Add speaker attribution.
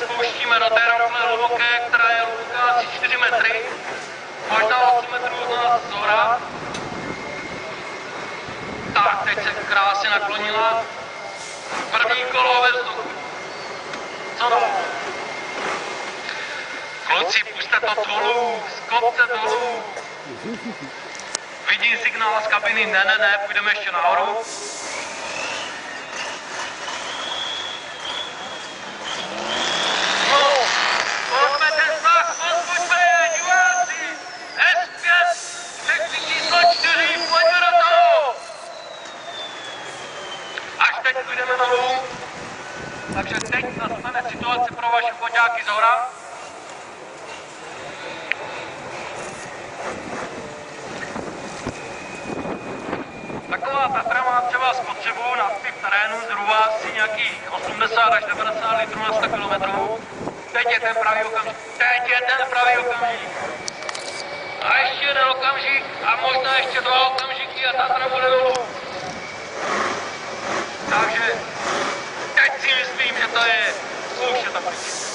Speaker 1: spouštíme do té rafle hluboké, která je hluboká asi 4 metry, možná 8 metrů od nás zhora. Tak, teď se krásně naklonila. První kolo ve vzduchu. Co to? Kluci, puste to dolů, z kopce dolů. Vidím signál z kabiny, ne, půjdeme ještě nahoru. Pojďme ten znak, pojďme, diváci. S5, sekci číslo 4, pojďme do toho. Až teď půjdeme dolů. Takže teď nastane situace pro vaše foťáky zhora. Taková Tatra má třeba spotřebu na v terénu zhruba asi nějakých 80 až 90 litrů na 100 km. Teď je ten pravý okamžik. A ještě jeden okamžik a možná ještě 2 okamžiky a Tatra bude dolů. Takže teď si myslím, že to je už je to.